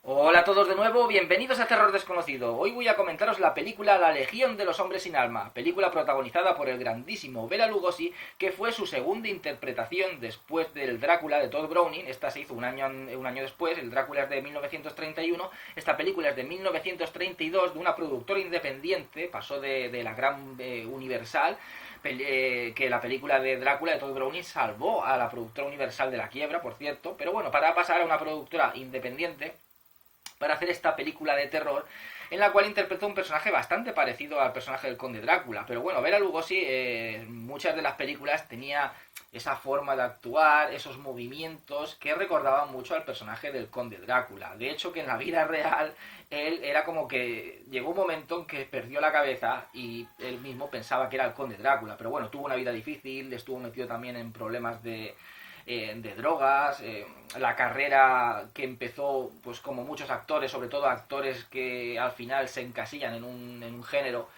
Hola a todos de nuevo, bienvenidos a Terror Desconocido. Hoy voy a comentaros la película La Legión de los Hombres Sin Alma, película protagonizada por el grandísimo Bela Lugosi, que fue su segunda interpretación después del Drácula de Todd Browning. Esta se hizo un año después, el Drácula es de 1931, esta película es de 1932, de una productora independiente, pasó de la gran Universal, que la película de Drácula de Todd Browning salvó a la productora Universal de la quiebra, por cierto, pero bueno, para pasar a una productora independiente, para hacer esta película de terror en la cual interpretó un personaje bastante parecido al personaje del Conde Drácula. Pero bueno, Bela Lugosi muchas de las películas tenía esa forma de actuar, esos movimientos que recordaban mucho al personaje del Conde Drácula. De hecho, que en la vida real él era como que llegó un momento en que perdió la cabeza y él mismo pensaba que era el Conde Drácula. Pero bueno, tuvo una vida difícil, estuvo metido también en problemas de drogas, la carrera que empezó, pues como muchos actores, sobre todo actores que al final se encasillan en un género,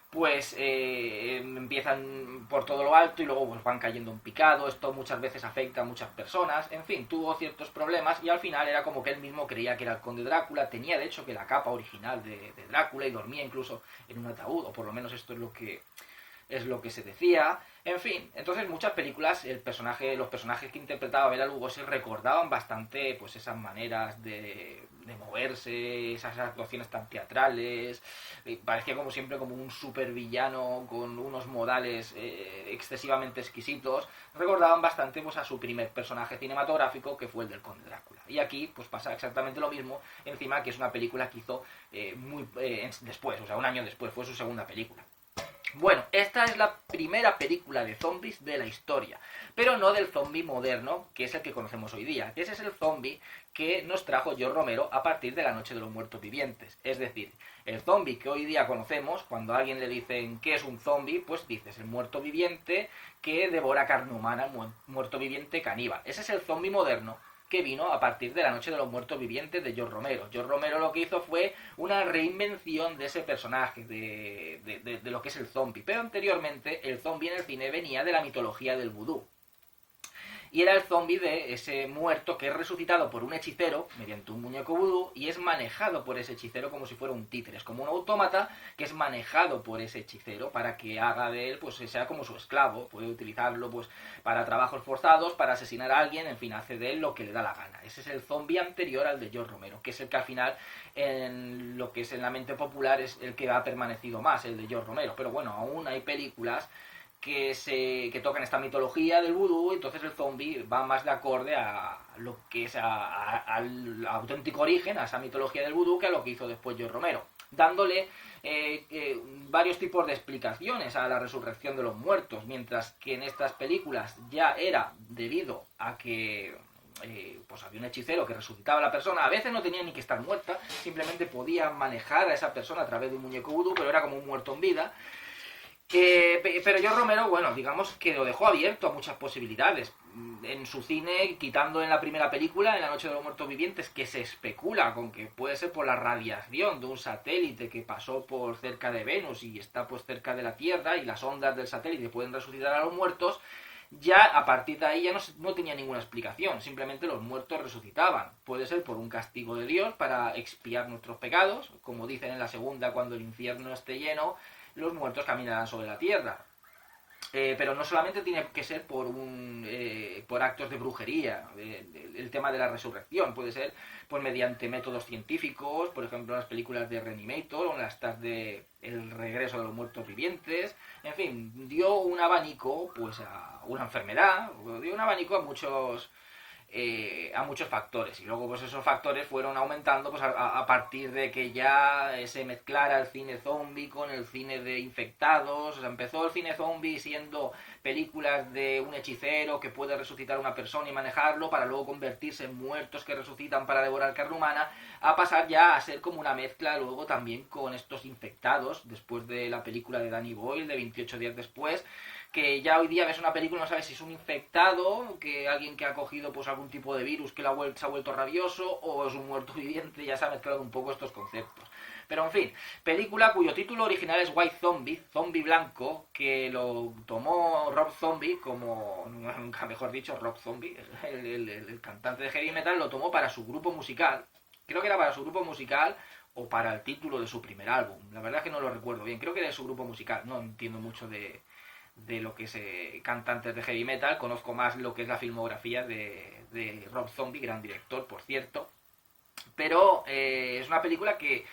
pues empiezan por todo lo alto y luego pues van cayendo en picado. Esto muchas veces afecta a muchas personas. En fin, tuvo ciertos problemas y al final era como que él mismo creía que era el Conde Drácula. Tenía de hecho que la capa original de Drácula y dormía incluso en un ataúd, o por lo menos esto es lo que se decía. En fin, entonces muchas películas, los personajes que interpretaba Bela Lugosi recordaban bastante pues esas maneras de moverse, esas actuaciones tan teatrales. Parecía como siempre como un supervillano con unos modales excesivamente exquisitos. Recordaban bastante pues a su primer personaje cinematográfico, que fue el del Conde Drácula. Y aquí pues pasa exactamente lo mismo, encima que es una película que hizo después, o sea, un año después, fue su segunda película. Bueno, esta es la primera película de zombies de la historia, pero no del zombie moderno, que es el que conocemos hoy día, que ese es el zombie que nos trajo George Romero a partir de La Noche de los Muertos Vivientes. Es decir, el zombie que hoy día conocemos, cuando a alguien le dicen qué es un zombie, pues dices el muerto viviente que devora carne humana, el muerto viviente caníbal. Ese es el zombie moderno que vino a partir de La Noche de los Muertos Vivientes de George Romero. George Romero lo que hizo fue una reinvención de ese personaje, de lo que es el zombie. Pero anteriormente el zombie en el cine venía de la mitología del vudú. Y era el zombie de ese muerto que es resucitado por un hechicero mediante un muñeco vudú y es manejado por ese hechicero como si fuera un títere. Es como un autómata que es manejado por ese hechicero para que haga de él, pues sea como su esclavo. Puede utilizarlo pues para trabajos forzados, para asesinar a alguien, en fin, hace de él lo que le da la gana. Ese es el zombie anterior al de George Romero, que es el que al final, en lo que es en la mente popular, es el que ha permanecido más, el de George Romero. Pero bueno, aún hay películas que tocan esta mitología del vudú, entonces el zombie va más de acorde a lo que es al auténtico origen, a esa mitología del vudú, que a lo que hizo después George Romero, dándole varios tipos de explicaciones a la resurrección de los muertos, mientras que en estas películas ya era debido a que pues había un hechicero que resucitaba a la persona. A veces no tenía ni que estar muerta, simplemente podía manejar a esa persona a través de un muñeco vudú, pero era como un muerto en vida. Pero yo Romero, bueno, digamos que lo dejó abierto a muchas posibilidades. En su cine, quitando en la primera película, en La Noche de los Muertos Vivientes, que se especula con que puede ser por la radiación de un satélite que pasó por cerca de Venus y está pues cerca de la Tierra, y las ondas del satélite pueden resucitar a los muertos. Ya a partir de ahí ya no tenía ninguna explicación, simplemente los muertos resucitaban. Puede ser por un castigo de Dios para expiar nuestros pecados, como dicen en la segunda, cuando el infierno esté lleno, los muertos caminarán sobre la tierra. Pero no solamente tiene que ser por actos de brujería. El tema de la resurrección puede ser pues mediante métodos científicos, por ejemplo las películas de Reanimator o las de El regreso de los muertos vivientes. En fin, dio un abanico pues a una enfermedad, dio un abanico a muchos factores, y luego pues esos factores fueron aumentando pues a partir de que ya se mezclara el cine zombie con el cine de infectados. O sea, empezó el cine zombie siendo películas de un hechicero que puede resucitar a una persona y manejarlo, para luego convertirse en muertos que resucitan para devorar carne humana, a pasar ya a ser como una mezcla luego también con estos infectados, después de la película de Danny Boyle de 28 días después, que ya hoy día ves una película y no sabes si es un infectado, que alguien que ha cogido pues algún tipo de virus que se ha vuelto rabioso, o es un muerto viviente. Ya se han mezclado un poco estos conceptos. Pero en fin, película cuyo título original es White Zombie, Zombie Blanco, que lo tomó Rob Zombie, como nunca mejor dicho, Rob Zombie, el cantante de heavy metal, lo tomó para su grupo musical, Creo que era para su grupo musical o para el título de su primer álbum. La verdad es que no lo recuerdo bien. Creo que era de su grupo musical. No entiendo mucho de lo que es cantantes de heavy metal. Conozco más lo que es la filmografía de Rob Zombie, gran director, por cierto. Pero es una película que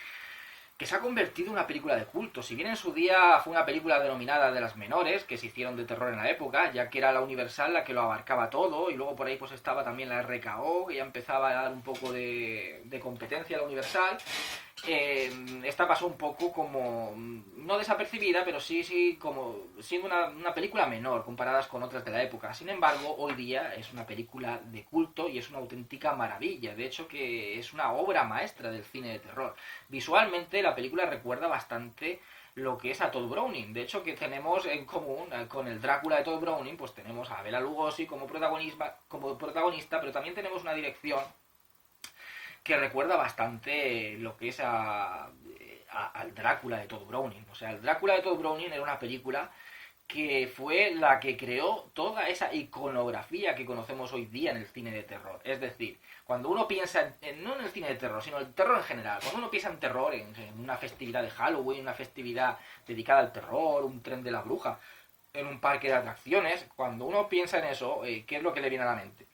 se ha convertido en una película de culto. Si bien en su día fue una película denominada de las menores, que se hicieron de terror en la época, ya que era la Universal la que lo abarcaba todo, y luego por ahí pues estaba también la RKO, que ya empezaba a dar un poco de competencia a la Universal. Esta pasó un poco como, no desapercibida, pero sí como siendo una película menor comparadas con otras de la época. Sin embargo, hoy día es una película de culto y es una auténtica maravilla. De hecho, que es una obra maestra del cine de terror. Visualmente, la película recuerda bastante lo que es a Todd Browning. De hecho, que tenemos en común con el Drácula de Todd Browning, pues tenemos a Bela Lugosi como protagonista, pero también tenemos una dirección que recuerda bastante lo que es al Drácula de Todd Browning. O sea, el Drácula de Todd Browning era una película que fue la que creó toda esa iconografía que conocemos hoy día en el cine de terror. Es decir, cuando uno piensa, no en el cine de terror, sino en el terror en general, cuando uno piensa en terror, en una festividad de Halloween, una festividad dedicada al terror, un tren de la bruja, en un parque de atracciones, cuando uno piensa en eso, ¿qué es lo que le viene a la mente?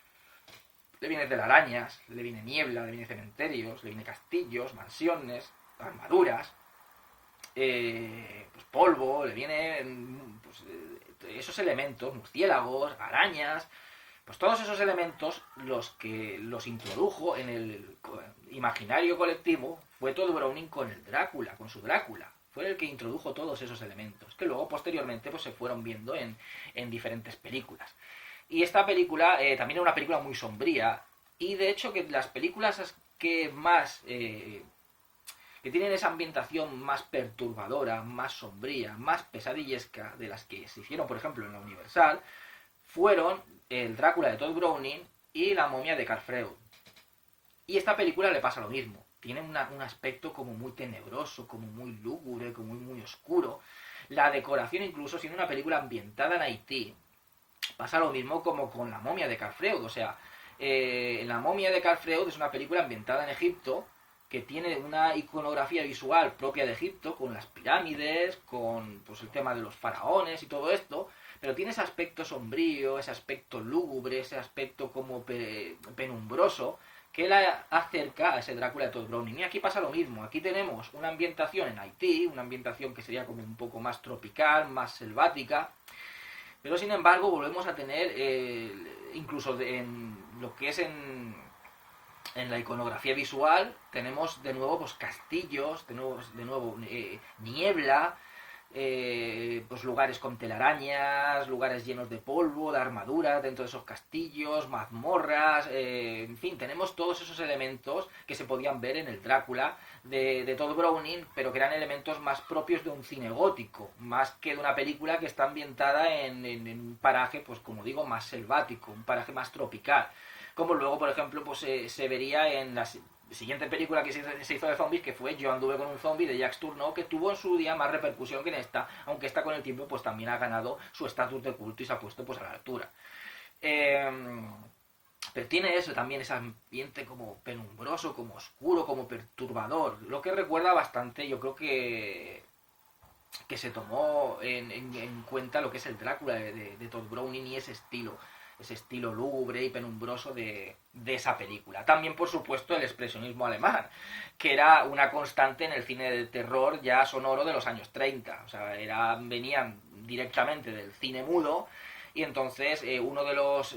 Le viene telarañas, le viene niebla, le viene cementerios, le viene castillos, mansiones, armaduras, pues polvo, le vienen pues, esos elementos, murciélagos, arañas, pues todos esos elementos los que los introdujo en el imaginario colectivo fue Todd Browning con el Drácula, con su Drácula. Fue el que introdujo todos esos elementos, que luego posteriormente pues, se fueron viendo en diferentes películas. Y esta película también es una película muy sombría. Y de hecho que las películas que más... que tienen esa ambientación más perturbadora, más sombría, más pesadillesca de las que se hicieron, por ejemplo, en la Universal, fueron el Drácula de Todd Browning y la momia de Carl Freud. Y esta película le pasa lo mismo. Tiene un aspecto como muy tenebroso, como muy lúgubre, como muy oscuro. La decoración, incluso siendo una película ambientada en Haití, pasa lo mismo como con La momia de Carl Freud. O sea, La momia de Carl Freud es una película ambientada en Egipto que tiene una iconografía visual propia de Egipto, con las pirámides, con pues, el tema de los faraones y todo esto, pero tiene ese aspecto sombrío, ese aspecto lúgubre, ese aspecto como penumbroso, que la acerca a ese Drácula de Todd Browning. Y aquí pasa lo mismo, aquí tenemos una ambientación en Haití, una ambientación que sería como un poco más tropical, más selvática, pero sin embargo volvemos a tener, incluso en lo que es en la iconografía visual, tenemos de nuevo pues castillos, de nuevo niebla, pues lugares con telarañas, lugares llenos de polvo, de armaduras dentro de esos castillos, mazmorras, en fin, tenemos todos esos elementos que se podían ver en el Drácula de Todd Browning, pero que eran elementos más propios de un cine gótico, más que de una película que está ambientada en un paraje, pues como digo, más selvático, un paraje más tropical, como luego, por ejemplo, pues se vería en la siguiente película que se hizo de zombies, que fue Yo anduve con un zombie, de Jacques Tourneur, que tuvo en su día más repercusión que en esta, aunque esta con el tiempo pues también ha ganado su estatus de culto y se ha puesto pues a la altura. Pero tiene eso también, ese ambiente como penumbroso, como oscuro, como perturbador, lo que recuerda bastante, yo creo que se tomó en cuenta lo que es el Drácula de Todd Browning y ese estilo lúgubre y penumbroso de esa película. También, por supuesto, el expresionismo alemán, que era una constante en el cine de terror ya sonoro de los años 30. O sea, venían directamente del cine mudo y entonces uno de los...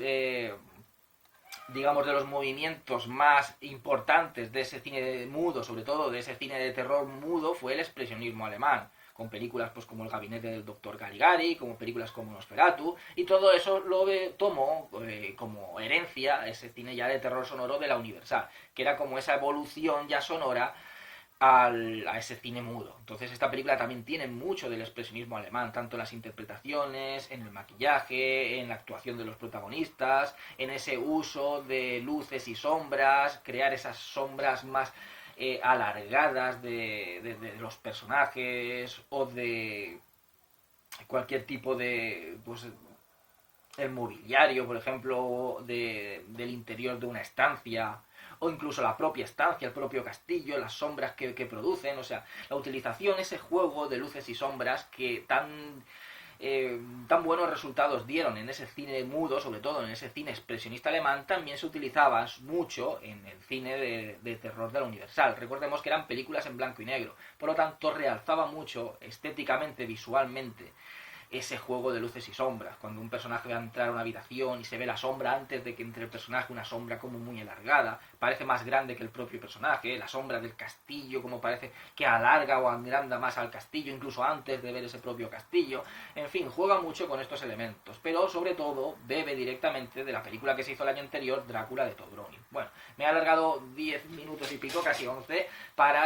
digamos, de los movimientos más importantes de ese cine mudo, sobre todo de ese cine de terror mudo, fue el expresionismo alemán, con películas pues como El gabinete del doctor Caligari, como películas como Nosferatu, y todo eso lo tomó como herencia ese cine ya de terror sonoro de la Universal, que era como esa evolución ya sonora a ese cine mudo. Entonces esta película también tiene mucho del expresionismo alemán, tanto en las interpretaciones, en el maquillaje, en la actuación de los protagonistas, en ese uso de luces y sombras, crear esas sombras más alargadas de los personajes o de cualquier tipo de pues el mobiliario, por ejemplo, del interior de una estancia, o incluso la propia estancia, el propio castillo, las sombras que producen, o sea, la utilización, ese juego de luces y sombras que tan buenos resultados dieron en ese cine mudo, sobre todo en ese cine expresionista alemán, también se utilizaba mucho en el cine de terror de la Universal. Recordemos que eran películas en blanco y negro, por lo tanto realzaba mucho estéticamente, visualmente, ese juego de luces y sombras. Cuando un personaje va a entrar a una habitación y se ve la sombra antes de que entre el personaje, una sombra como muy alargada, parece más grande que el propio personaje, la sombra del castillo como parece que alarga o agranda más al castillo, incluso antes de ver ese propio castillo. En fin, juega mucho con estos elementos, pero sobre todo bebe directamente de la película que se hizo el año anterior, Drácula de Todd Browning. Bueno, me he alargado 10 minutos y pico, casi 11,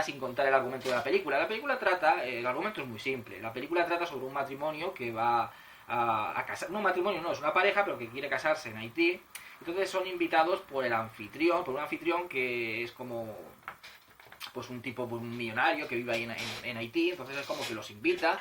sin contar el argumento de la película. La película trata, el argumento es muy simple, la película trata sobre un matrimonio que va a casar, no un matrimonio, no, es una pareja, pero que quiere casarse en Haití. Entonces son invitados por el anfitrión, por un anfitrión que es como pues un tipo, pues un millonario que vive ahí en Haití. Entonces es como que los invita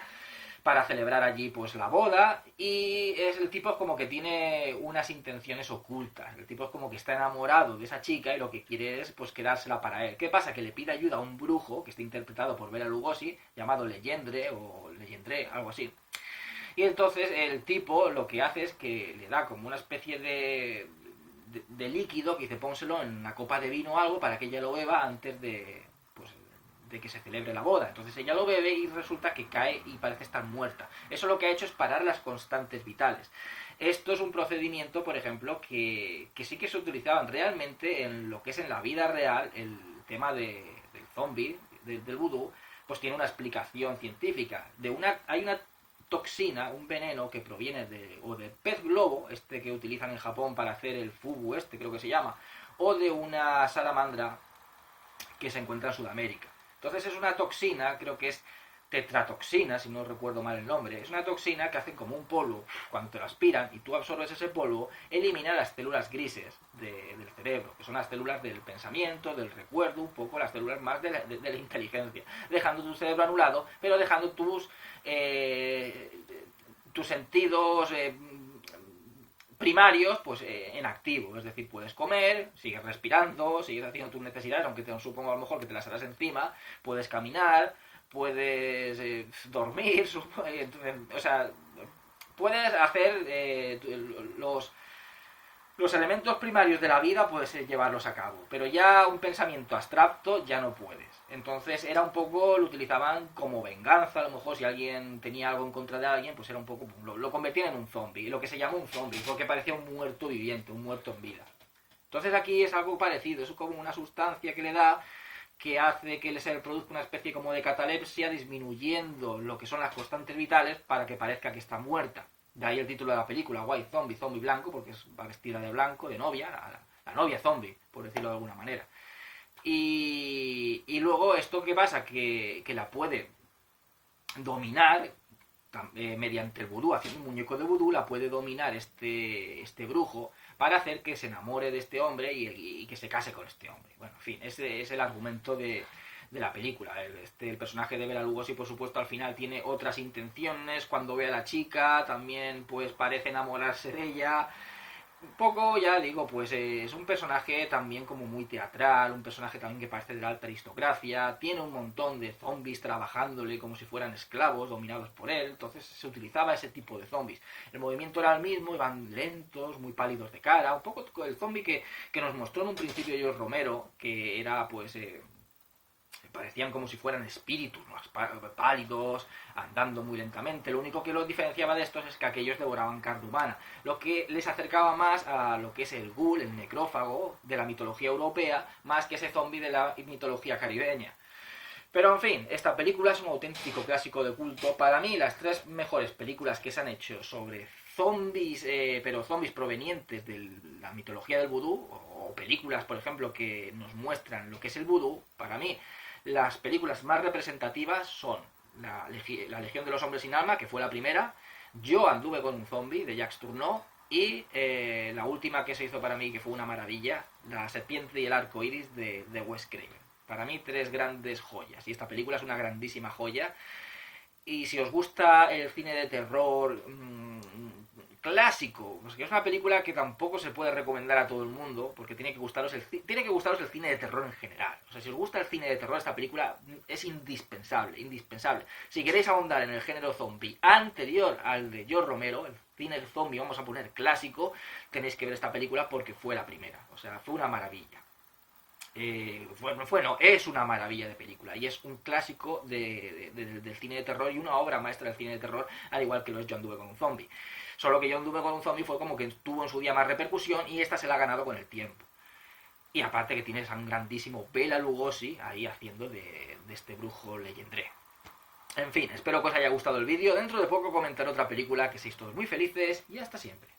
para celebrar allí pues la boda, y el tipo es como que tiene unas intenciones ocultas. El tipo es como que está enamorado de esa chica y lo que quiere es pues quedársela para él. ¿Qué pasa? Que le pide ayuda a un brujo que está interpretado por Bela Lugosi, llamado Legendre o Legendre, algo así. Y entonces el tipo lo que hace es que le da como una especie de líquido que dice pónselo en una copa de vino o algo para que ella lo beba antes de que se celebre la boda. Entonces ella lo bebe y resulta que cae y parece estar muerta. Eso lo que ha hecho es parar las constantes vitales. Esto es un procedimiento, por ejemplo, que sí que se utilizaban realmente en lo que es en la vida real. El tema del zombie, del vudú, pues tiene una explicación científica. Hay una toxina, un veneno que proviene del pez globo, este que utilizan en Japón para hacer el fugu, creo que se llama, o de una salamandra que se encuentra en Sudamérica. Entonces es una toxina, creo que es tetratoxina, si no recuerdo mal el nombre. Es una toxina que hace como un polvo. Cuando te lo aspiran y tú absorbes ese polvo, elimina las células grises del cerebro, que son las células del pensamiento, del recuerdo, un poco las células más de la inteligencia, dejando tu cerebro anulado, pero dejando tus sentidos primarios pues en activo. Es decir, puedes comer, sigues respirando, sigues haciendo tus necesidades, aunque te supongo a lo mejor que te las harás encima, puedes caminar, puedes dormir, o sea, puedes hacer los elementos primarios de la vida, puedes llevarlos a cabo, pero ya un pensamiento abstracto ya no puedes. Entonces era un poco, lo utilizaban como venganza, a lo mejor si alguien tenía algo en contra de alguien, pues era un poco, lo convertían en un zombie, lo que se llama un zombie, porque parecía un muerto viviente, un muerto en vida. Entonces aquí es algo parecido, es como una sustancia que le da, que hace que se produzca una especie como de catalepsia, disminuyendo lo que son las constantes vitales para que parezca que está muerta. De ahí el título de la película, White Zombie, zombie blanco, porque va vestida de blanco, de novia, la novia zombie, por decirlo de alguna manera. Y luego esto que pasa, que la puede dominar mediante el vudú, haciendo un muñeco de vudú, la puede dominar este brujo para hacer que se enamore de este hombre y que se case con este hombre. Bueno, en fin, ese es el argumento de la película. El personaje de Bela Lugosi, por supuesto, al final tiene otras intenciones. Cuando ve a la chica, también pues parece enamorarse de ella. Un poco, ya digo, pues es un personaje también como muy teatral, un personaje también que parece de la alta aristocracia, tiene un montón de zombies trabajándole como si fueran esclavos, dominados por él. Entonces se utilizaba ese tipo de zombies. El movimiento era el mismo, iban lentos, muy pálidos de cara, un poco el zombie que nos mostró en un principio George Romero, que era pues parecían como si fueran espíritus, ¿no? Pálidos, andando muy lentamente. Lo único que los diferenciaba de estos es que aquellos devoraban carne humana, lo que les acercaba más a lo que es el ghoul, el necrófago de la mitología europea, más que ese zombie de la mitología caribeña. Pero en fin, esta película es un auténtico clásico de culto. Para mí, las tres mejores películas que se han hecho sobre zombies, pero zombies provenientes de la mitología del vudú, o películas, por ejemplo, que nos muestran lo que es el vudú, para mí las películas más representativas son la Legión de los Hombres Sin Alma, que fue la primera, Yo anduve con un zombie, de Jacques Tourneur, y la última que se hizo para mí, que fue una maravilla, La Serpiente y el Arco Iris, de Wes Craven. Para mí, tres grandes joyas, y esta película es una grandísima joya. Y si os gusta el cine de terror clásico, pues que es una película que tampoco se puede recomendar a todo el mundo, porque tiene que gustaros el cine de terror en general. O sea, si os gusta el cine de terror, esta película es indispensable, indispensable. Si queréis ahondar en el género zombie anterior al de George Romero, el cine zombie, vamos a poner clásico, tenéis que ver esta película porque fue la primera. O sea, fue una maravilla. Es una maravilla de película y es un clásico del cine de terror y una obra maestra del cine de terror, al igual que lo es Yo anduve con un zombie. Solo que Yo anduve con un zombie fue como que tuvo en su día más repercusión y esta se la ha ganado con el tiempo. Y aparte que tienes a un grandísimo Bela Lugosi ahí haciendo de este brujo leyendré. En fin, espero que os haya gustado el vídeo. Dentro de poco comentaré otra película, que seáis todos muy felices y hasta siempre.